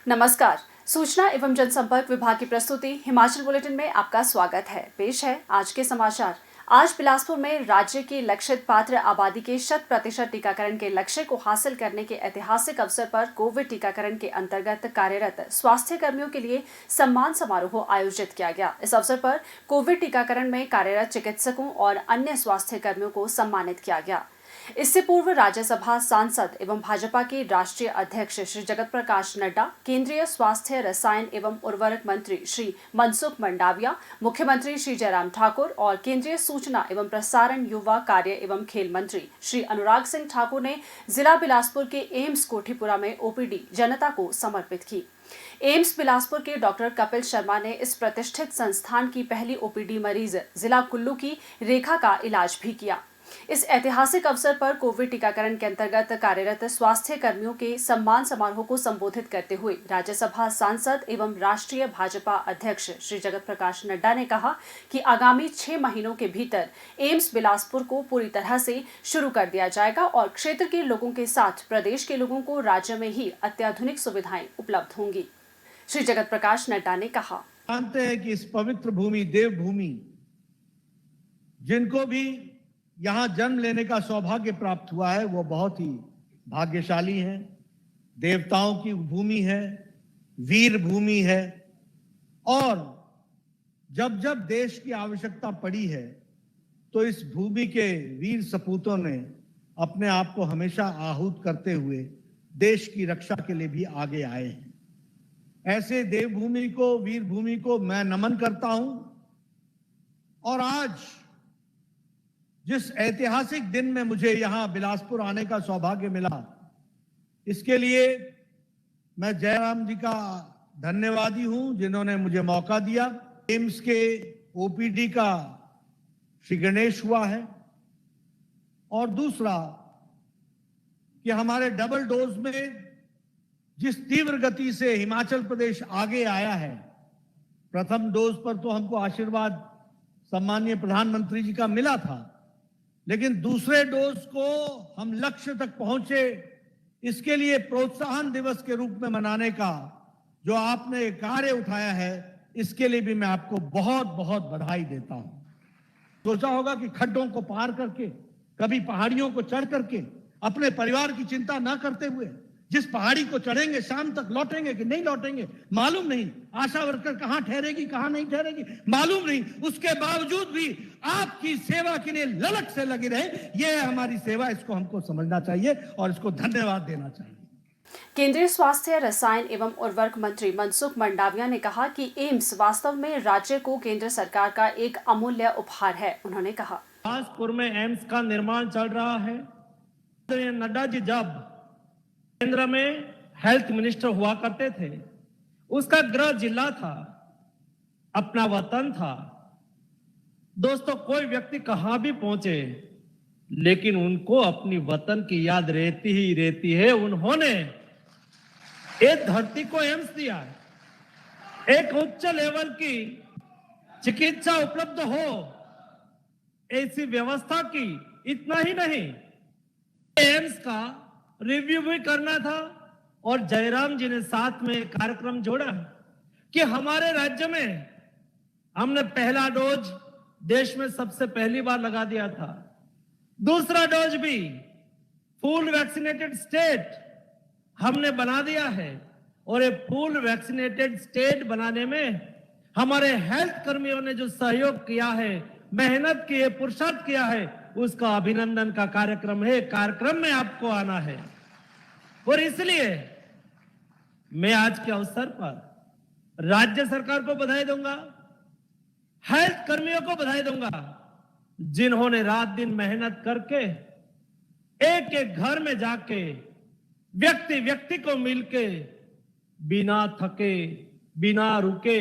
नमस्कार। सूचना एवं जनसंपर्क विभाग की प्रस्तुति हिमाचल बुलेटिन में आपका स्वागत है। पेश है आज के समाचार। आज बिलासपुर में राज्य की लक्षित पात्र आबादी के 100% टीकाकरण के लक्ष्य को हासिल करने के ऐतिहासिक अवसर पर कोविड टीकाकरण के अंतर्गत कार्यरत स्वास्थ्य कर्मियों के लिए सम्मान समारोह आयोजित किया गया। इस अवसर पर कोविड टीकाकरण में कार्यरत चिकित्सकों और अन्य स्वास्थ्य कर्मियों को सम्मानित किया गया। इससे पूर्व राज्यसभा सांसद एवं भाजपा के राष्ट्रीय अध्यक्ष श्री जगत प्रकाश नड्डा, केंद्रीय स्वास्थ्य, रसायन एवं उर्वरक मंत्री श्री मनसुख मंडाविया, मुख्यमंत्री श्री जयराम ठाकुर और केंद्रीय सूचना एवं प्रसारण, युवा कार्य एवं खेल मंत्री श्री अनुराग सिंह ठाकुर ने जिला बिलासपुर के एम्स कोठीपुरा में ओपीडी जनता को समर्पित की। एम्स बिलासपुर के डॉक्टर कपिल शर्मा ने इस प्रतिष्ठित संस्थान की पहली ओपीडी मरीज जिला कुल्लू की रेखा का इलाज भी किया। इस ऐतिहासिक अवसर पर कोविड टीकाकरण के अंतर्गत कार्यरत स्वास्थ्य कर्मियों के सम्मान समारोह को संबोधित करते हुए राज्यसभा सांसद एवं राष्ट्रीय भाजपा अध्यक्ष श्री जगत प्रकाश नड्डा ने कहा कि आगामी 6 महीनों के भीतर एम्स बिलासपुर को पूरी तरह से शुरू कर दिया जाएगा और क्षेत्र के लोगों के साथ प्रदेश के लोगों को राज्य में ही अत्याधुनिक सुविधाएं उपलब्ध होंगी। श्री जगत प्रकाश नड्डा ने कहा, जानते हैं कि इस पवित्र भूमि, देवभूमि, जिनको भी यहां जन्म लेने का सौभाग्य प्राप्त हुआ है वो बहुत ही भाग्यशाली हैं। देवताओं की भूमि है, वीर भूमि है और जब जब देश की आवश्यकता पड़ी है तो इस भूमि के वीर सपूतों ने अपने आप को हमेशा आहूत करते हुए देश की रक्षा के लिए भी आगे आए हैं। ऐसे देवभूमि को, वीर भूमि को मैं नमन करता हूं और आज जिस ऐतिहासिक दिन में मुझे यहां बिलासपुर आने का सौभाग्य मिला, इसके लिए मैं जयराम जी का धन्यवादी हूं जिन्होंने मुझे मौका दिया। एम्स के ओपीडी का श्री गणेश हुआ है और दूसरा कि हमारे डबल डोज में जिस तीव्र गति से हिमाचल प्रदेश आगे आया है, प्रथम डोज पर तो हमको आशीर्वाद सम्माननीय प्रधानमंत्री जी का मिला था, लेकिन दूसरे डोज को हम लक्ष्य तक पहुंचे, इसके लिए प्रोत्साहन दिवस के रूप में मनाने का जो आपने कार्य उठाया है, इसके लिए भी मैं आपको बहुत बहुत बधाई देता हूं। सोचा होगा कि खड्डों को पार करके, कभी पहाड़ियों को चढ़ करके, अपने परिवार की चिंता ना करते हुए जिस पहाड़ी को चढ़ेंगे शाम तक लौटेंगे कि नहीं लौटेंगे मालूम नहीं, आशा वर्कर कहां ठहरेगी कहां नहीं ठहरेगी मालूम नहीं, उसके बावजूद भी आपकी सेवा के लिए ललक से लगे रहे, ये है हमारी सेवा। इसको हमको समझना चाहिए और इसको धन्यवाद देना चाहिए। केंद्रीय स्वास्थ्य, रसायन एवं उर्वरक मंत्री मनसुख मंडाविया ने कहा कि एम्स वास्तव में राज्य को केंद्र सरकार का एक अमूल्य उपहार है। उन्होंने कहा, बिलासपुर में एम्स का निर्माण चल रहा है। नड्डा जी जब केंद्र में हेल्थ मिनिस्टर हुआ करते थे, उसका गृह जिला था, अपना वतन था। दोस्तों, कोई व्यक्ति कहां भी पहुंचे लेकिन उनको अपनी वतन की याद रहती ही रहती है। उन्होंने एक धरती को एम्स दिया है, एक उच्च लेवल की चिकित्सा उपलब्ध हो ऐसी व्यवस्था की। इतना ही नहीं, एम्स का रिव्यू भी करना था और जयराम जी ने साथ में कार्यक्रम जोड़ा कि हमारे राज्य में हमने पहला डोज देश में सबसे पहली बार लगा दिया था, दूसरा डोज भी फुल वैक्सीनेटेड स्टेट हमने बना दिया है और ये फुल वैक्सीनेटेड स्टेट बनाने में हमारे हेल्थ कर्मियों ने जो सहयोग किया है, मेहनत की है, पुरुषार्थ किया है, उसका अभिनंदन का कार्यक्रम है। कार्यक्रम में आपको आना है और इसलिए मैं आज के अवसर पर राज्य सरकार को बधाई दूंगा, हेल्थ कर्मियों को बधाई दूंगा, जिन्होंने रात दिन मेहनत करके एक एक घर में जाके व्यक्ति व्यक्ति को मिलके बिना थके, बिना रुके,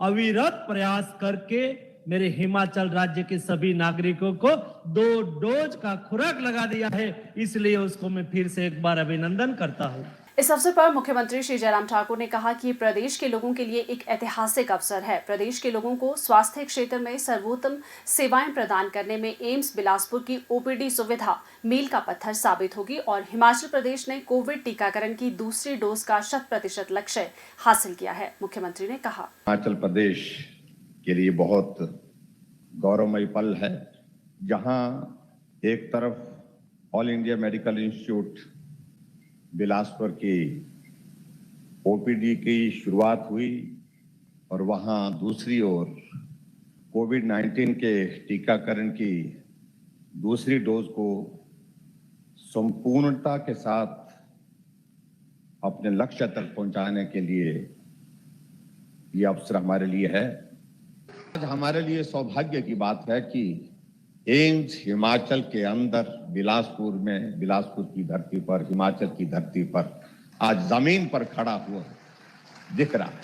अविरत प्रयास करके मेरे हिमाचल राज्य के सभी नागरिकों को 2 डोज का खुराक लगा दिया है। इसलिए उसको मैं फिर से एक बार अभिनंदन करता हूं। इस अवसर पर मुख्यमंत्री श्री जयराम ठाकुर ने कहा कि प्रदेश के लोगों के लिए एक ऐतिहासिक अवसर है। प्रदेश के लोगों को स्वास्थ्य क्षेत्र में सर्वोत्तम सेवाएं प्रदान करने में एम्स बिलासपुर की ओपीडी सुविधा मील का पत्थर साबित होगी और हिमाचल प्रदेश ने कोविड टीकाकरण की दूसरी डोज का 100% लक्ष्य हासिल किया है। मुख्यमंत्री ने कहा, हिमाचल प्रदेश के लिए बहुत गौरवमयी पल है, जहां एक तरफ all India medical institute Bilaspur की ओपीडी की शुरुआत हुई और वहां दूसरी ओर कोविड-19 के टीकाकरण की दूसरी डोज को संपूर्णता के साथ अपने लक्ष्य तक पहुंचाने के लिए ये अवसर हमारे लिए है। आज हमारे लिए सौभाग्य की बात है कि एम्स हिमाचल के अंदर बिलासपुर में, बिलासपुर की धरती पर, हिमाचल की धरती पर आज जमीन पर खड़ा हुआ दिख रहा है।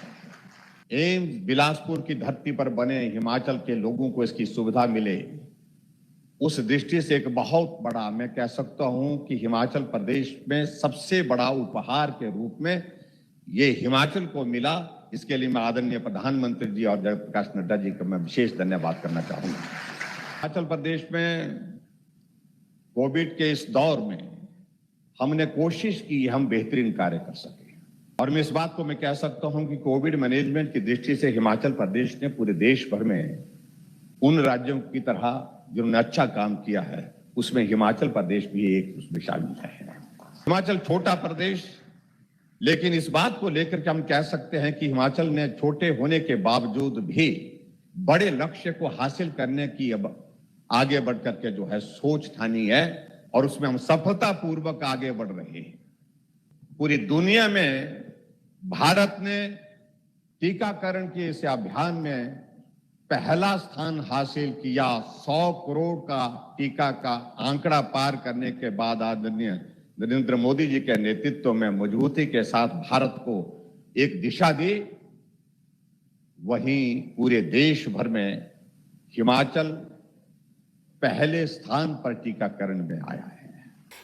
एम्स बिलासपुर की धरती पर बने, हिमाचल के लोगों को इसकी सुविधा मिले, उस दृष्टि से एक बहुत बड़ा, मैं कह सकता हूं कि हिमाचल प्रदेश में सबसे बड़ा उपहार के रूप में ये हिमाचल को मिला। इसके लिए मैं आदरणीय प्रधानमंत्री जी और जगत प्रकाश नड्डा जी का मैं विशेष धन्यवाद करना चाहूंगा। हिमाचल प्रदेश में कोविड के इस दौर में हमने कोशिश की हम बेहतरीन कार्य कर सके और मैं इस बात को मैं कह सकता हूं कि कोविड मैनेजमेंट की दृष्टि से हिमाचल प्रदेश ने पूरे देश भर में उन राज्यों की तरह जिन्होंने अच्छा काम किया है उसमें हिमाचल प्रदेश भी एक उसमें शामिल है। हिमाचल छोटा प्रदेश, लेकिन इस बात को लेकर के हम कह सकते हैं कि हिमाचल ने छोटे होने के बावजूद भी बड़े लक्ष्य को हासिल करने की अब आगे बढ़ करके जो है सोच ठानी है और उसमें हम सफलतापूर्वक आगे बढ़ रहे हैं। पूरी दुनिया में भारत ने टीकाकरण के इस अभियान में पहला स्थान हासिल किया। 100 करोड़ का टीका का आंकड़ा पार करने के बाद आदरणीय नरेंद्र मोदी जी के नेतृत्व में मजबूती के साथ भारत को एक दिशा दी। वहीं पूरे देश भर में हिमाचल पहले स्थान पर टीकाकरण में आया है।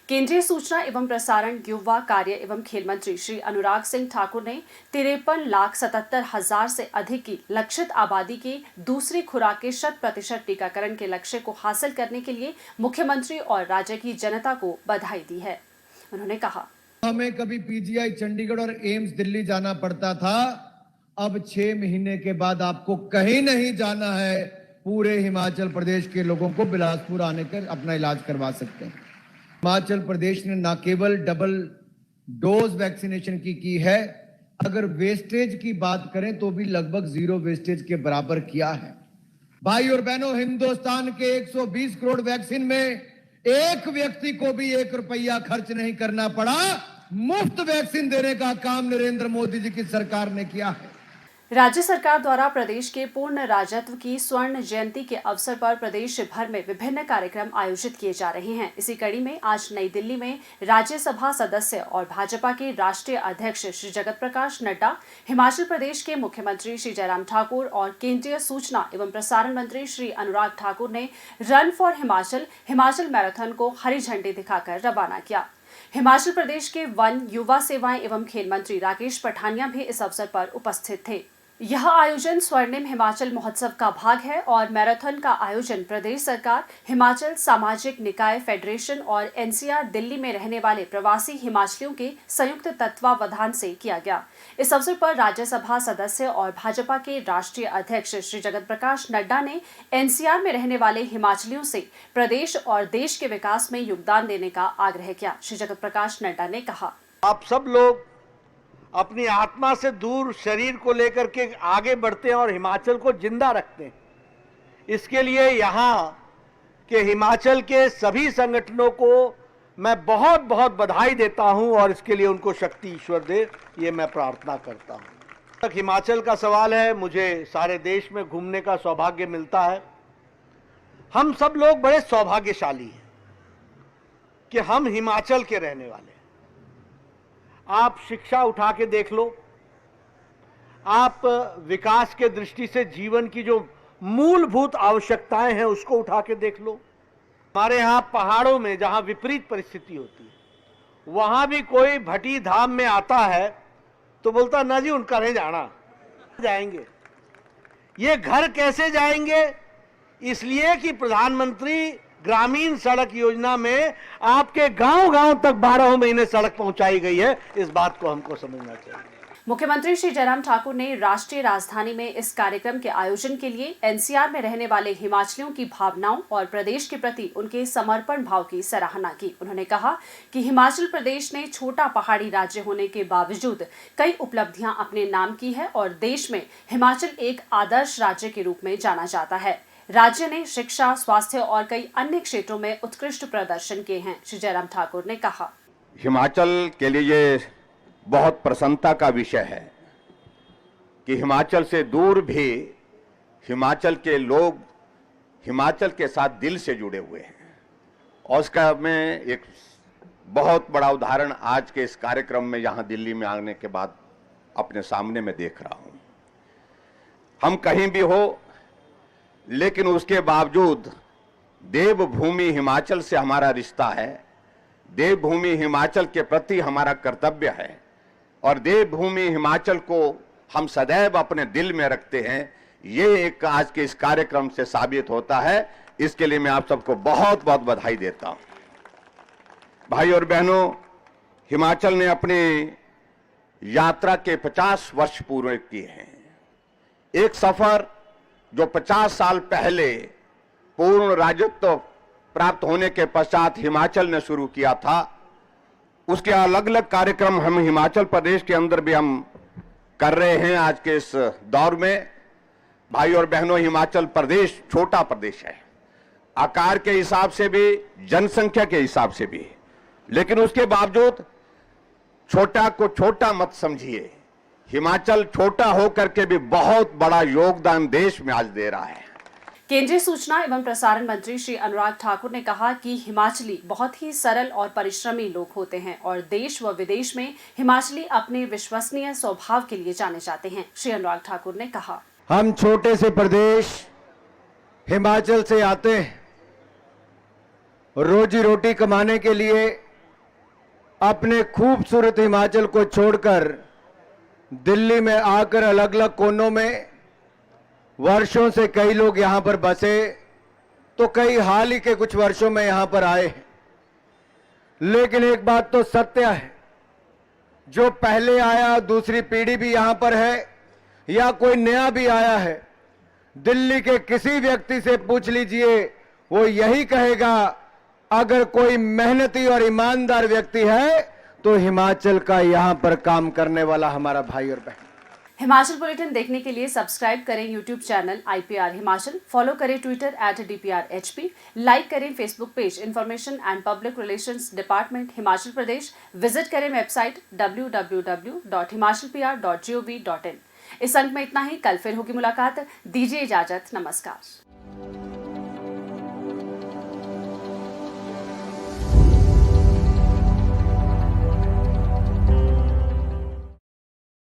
केंद्रीय सूचना एवं प्रसारण, युवा कार्य एवं खेल मंत्री श्री अनुराग सिंह ठाकुर ने 53,77,000 से अधिक की लक्षित आबादी की दूसरी खुराक के 100% टीकाकरण के लक्ष्य को हासिल करने के लिए मुख्यमंत्री और राज्य की जनता को बधाई दी है। उन्होंने कहा, हमें कभी पीजीआई चंडीगढ़ और एम्स दिल्ली जाना पड़ता था, अब 6 महीने के बाद आपको कहीं नहीं जाना है। पूरे हिमाचल प्रदेश के लोगों को बिलासपुर आने कर अपना इलाज करवा सकते हैं। हिमाचल प्रदेश ने न केवल डबल डोज वैक्सीनेशन की है, अगर वेस्टेज की बात करें तो भी लगभग 0 वेस्टेज के बराबर किया है। भाई और बहनों, हिंदुस्तान के 120 करोड़ वैक्सीन में एक व्यक्ति को भी 1 रुपया खर्च नहीं करना पड़ा। मुफ्त वैक्सीन देने का काम नरेंद्र मोदी जी की सरकार ने किया है। राज्य सरकार द्वारा प्रदेश के पूर्ण राज्यत्व की स्वर्ण जयंती के अवसर पर प्रदेश भर में विभिन्न कार्यक्रम आयोजित किए जा रहे हैं। इसी कड़ी में आज नई दिल्ली में राज्यसभा सदस्य और भाजपा के राष्ट्रीय अध्यक्ष श्री जगत प्रकाश नड्डा, हिमाचल प्रदेश के मुख्यमंत्री श्री जयराम ठाकुर और केंद्रीय सूचना एवं प्रसारण मंत्री श्री अनुराग ठाकुर ने रन फॉर हिमाचल मैराथन को हरी झंडी दिखाकर रवाना किया। हिमाचल प्रदेश के वन, युवा सेवाएं एवं खेल मंत्री राकेश पठानिया भी इस अवसर पर उपस्थित थे। यह आयोजन स्वर्णिम हिमाचल महोत्सव का भाग है और मैराथन का आयोजन प्रदेश सरकार, हिमाचल सामाजिक निकाय फेडरेशन और एनसीआर दिल्ली में रहने वाले प्रवासी हिमाचलियों के संयुक्त तत्वावधान से किया गया। इस अवसर पर राज्यसभा सदस्य और भाजपा के राष्ट्रीय अध्यक्ष श्री जगत प्रकाश नड्डा ने एनसीआर में रहने वाले हिमाचलियों से प्रदेश और देश के विकास में योगदान देने का आग्रह किया। श्री जगत प्रकाश नड्डा ने कहा, आप सब लोग अपनी आत्मा से दूर शरीर को लेकर के आगे बढ़ते हैं और हिमाचल को जिंदा रखते हैं। इसके लिए यहाँ के हिमाचल के सभी संगठनों को मैं बहुत बहुत बधाई देता हूँ और इसके लिए उनको शक्ति ईश्वर दे, ये मैं प्रार्थना करता हूँ। तक हिमाचल का सवाल है, मुझे सारे देश में घूमने का सौभाग्य मिलता है। हम सब लोग बड़े सौभाग्यशाली हैं कि हम हिमाचल के रहने वाले हैं। आप शिक्षा उठा के देख लो, आप विकास के दृष्टि से जीवन की जो मूलभूत आवश्यकताएं हैं उसको उठा के देख लो। हमारे यहाँ पहाड़ों में जहाँ विपरीत परिस्थिति होती है, वहां भी कोई भटी धाम में आता है तो बोलता ना जी उनका नहीं जाना, जाएंगे। ये घर कैसे जाएंगे? इसलिए कि प्रधानमंत्री ग्रामीण सड़क योजना में आपके गांव-गांव तक 12 महीने सड़क पहुंचाई गई है। इस बात को हमको समझना चाहिए। मुख्यमंत्री श्री जयराम ठाकुर ने राष्ट्रीय राजधानी में इस कार्यक्रम के आयोजन के लिए एनसीआर में रहने वाले हिमाचलियों की भावनाओं और प्रदेश के प्रति उनके समर्पण भाव की सराहना की। उन्होंने कहा कि हिमाचल प्रदेश ने छोटा पहाड़ी राज्य होने के बावजूद कई उपलब्धियां अपने नाम की है और देश में हिमाचल एक आदर्श राज्य के रूप में जाना जाता है। राज्य ने शिक्षा, स्वास्थ्य और कई अन्य क्षेत्रों में उत्कृष्ट प्रदर्शन किए हैं। श्री जयराम ठाकुर ने कहा, हिमाचल के लिए ये बहुत प्रसन्नता का विषय है कि हिमाचल से दूर भी हिमाचल के लोग हिमाचल के साथ दिल से जुड़े हुए हैं। और उसका मैं एक बहुत बड़ा उदाहरण आज के इस कार्यक्रम में यहां दिल्ली में आने के बाद अपने सामने में देख रहा हूं। हम कहीं भी हो, लेकिन उसके बावजूद देवभूमि हिमाचल से हमारा रिश्ता है, देवभूमि हिमाचल के प्रति हमारा कर्तव्य है और देवभूमि हिमाचल को हम सदैव अपने दिल में रखते हैं। ये एक आज के इस कार्यक्रम से साबित होता है। इसके लिए मैं आप सबको बहुत बहुत बधाई देता हूं। भाई और बहनों, हिमाचल ने अपनी यात्रा के 50 वर्ष पूरे किए हैं। एक सफर जो 50 साल पहले पूर्ण राज्यत्व प्राप्त होने के पश्चात हिमाचल ने शुरू किया था, उसके अलग अलग कार्यक्रम हम हिमाचल प्रदेश के अंदर भी हम कर रहे हैं। आज के इस दौर में भाई और बहनों, हिमाचल प्रदेश छोटा प्रदेश है, आकार के हिसाब से भी, जनसंख्या के हिसाब से भी, लेकिन उसके बावजूद छोटा को छोटा मत समझिए। हिमाचल छोटा होकर के भी बहुत बड़ा योगदान देश में आज दे रहा है। केंद्रीय सूचना एवं प्रसारण मंत्री श्री अनुराग ठाकुर ने कहा कि हिमाचली बहुत ही सरल और परिश्रमी लोग होते हैं और देश व विदेश में हिमाचली अपने विश्वसनीय स्वभाव के लिए जाने जाते हैं। श्री अनुराग ठाकुर ने कहा, हम छोटे से प्रदेश हिमाचल से आते हैं, रोजी रोटी कमाने के लिए अपने खूबसूरत हिमाचल को छोड़कर दिल्ली में आकर अलग अलग कोनों में वर्षों से कई लोग यहां पर बसे, तो कई हाल ही के कुछ वर्षों में यहां पर आए हैं। लेकिन एक बात तो सत्य है, जो पहले आया, दूसरी पीढ़ी भी यहां पर है या कोई नया भी आया है, दिल्ली के किसी व्यक्ति से पूछ लीजिए, वो यही कहेगा अगर कोई मेहनती और ईमानदार व्यक्ति है तो हिमाचल का यहां पर काम करने वाला हमारा भाई और बहन। हिमाचल बुलेटिन देखने के लिए सब्सक्राइब करें YouTube channel IPR Himachal, follow करें ट्विटर @DPRHP, लाइक करें Facebook page information and public relations department Himachal Pradesh, visit करें वेबसाइट www.himachalpr.gov.in। इस अंक में इतना ही। कल फिर होगी मुलाकात। दीजिए इजाजत। नमस्कार।